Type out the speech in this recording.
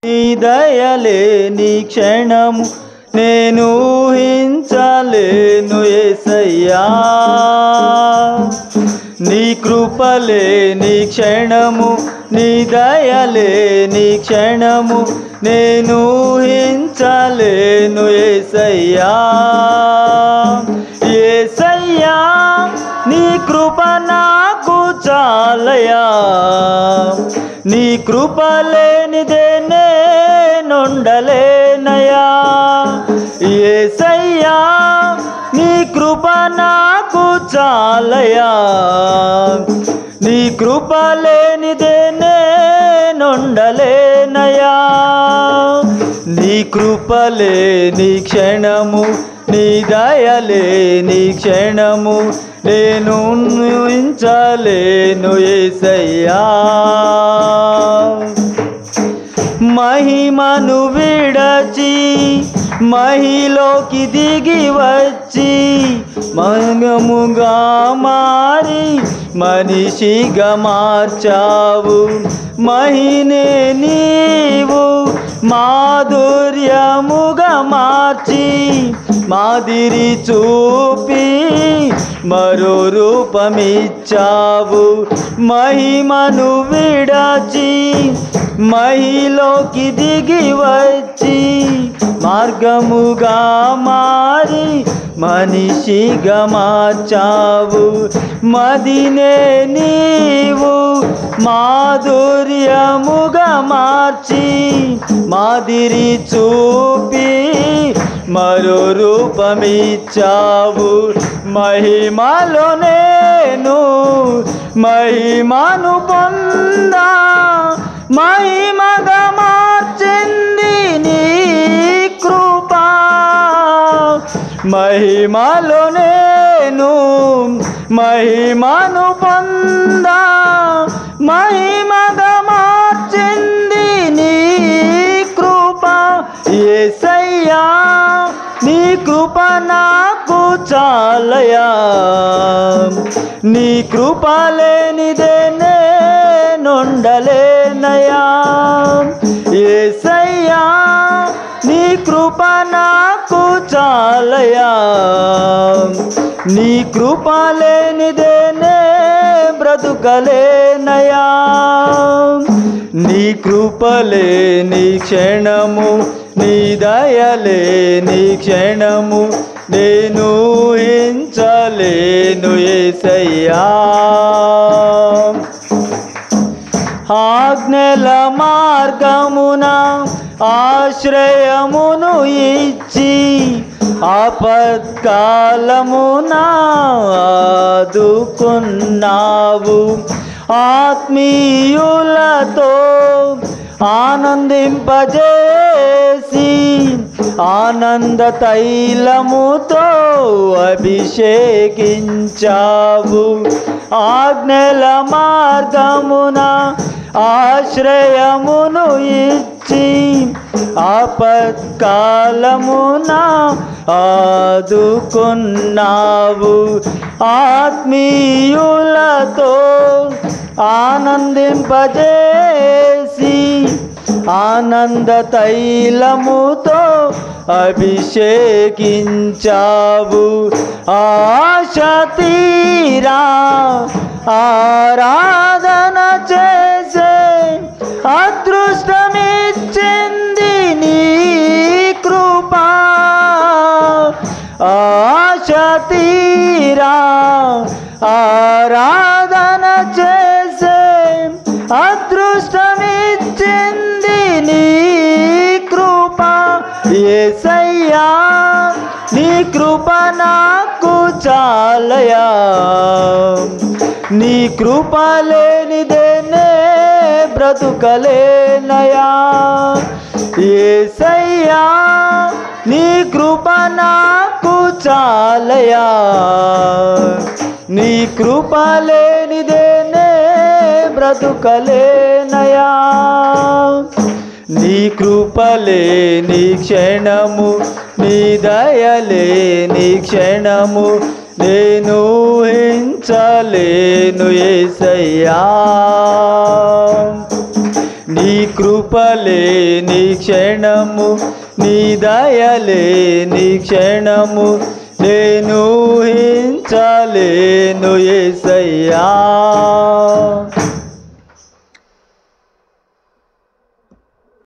నీ దయలేని క్షణము నేను ఊహించలేను యేసయ్యా. నీ కృపలేని క్షణము నీ దయలేని క్షణము నేను ఊహించలేను యేసయ్యా. యేసయ్యా నీ కృప నాకు చాలయా. నీ కృప లేనిదే నేనుండలేనయా. యేసయ్యా నీ కృప నాకు చాలయా. నీ కృప లేనిదే నేనుండలేనయా. నీ కృప లేని క్షణము నీ దయలేని క్షణము నేను ఊహించలేను యేసయ్యా. మహిమను విడచి మహిలోకి దిగి వచ్చి మగముగా మారి మనిషిగా మార్చావు. మహినే నీవు మాధుర్యముగా మార్చి మాదిరి చూపి మరో రూపమిచ్చావు. మహిమను విడచి మహిలోకి దిగి వచ్చి మార్గముగా మారి మనిషిగా మార్చావు. మదినే నీవు మాధుర్యముగా మార్చి మాదిరి చూపి మరో రూపమిచ్చావు. మహిమలో నేను మహిమను పొందా మహిమగా మార్చింది నీ కృప. మహిమలో నేను మహిమను పొందా మహిమగా మార్చింది నీ కృప. యేసయ్యా నీ కృప నాకు చాలయా. నీ కృప లేనిదే నేనుండలేనయా. యేసయ్యా నీ కృప నాకు చాలయా. నీ కృప లేనిదే నే బ్రతుకలేనయా. నీ కృపలేని క్షణము నీ దయలేని క్షణము నేను ఊహించలేను యేసయ్యా. ఆజ్ఞల మార్గమున ఆశ్రయమును ఇచ్చి ఆపత్కాలమున ఆదుకున్నావు. ఆత్మీయులతో ఆనందింపజేసి ఆనంద తైలముతో అభిషేకించావు. ఆజ్ఞల మార్గమున ఆశ్రయమును ఇచ్చి ఆపత్కాలమున ఆదుకున్నావు. ఆత్మీయులతో ఆనందింపజేసి ఆనంద తైలముతో అభిషేకించావు. ఆశ తీరా ఆరాధన చేసే అదృష్టమిచ్చింది నీ కృప. ఆశ తీరా ఆరాధన చేసే అదృష్టమిచ్చింది నీ కృప. యేసయ్యా నీ కృప నాకు చాలయా. నీ కృప లేనిదే నే బ్రతుకలేనయా. యేసయ్యా నీ కృప నాకు చాలయా. నీ కృప లేనిదే నే బ్రతుకలేనయా. నీ కృపలేని క్షణము నీ దయలేని క్షణము నేను ఊహించలేను యేసయ్యా. నీ కృపలేని క్షణము నీ దయలేని క్షణము నేను ఊహించలేను యేసయ్యా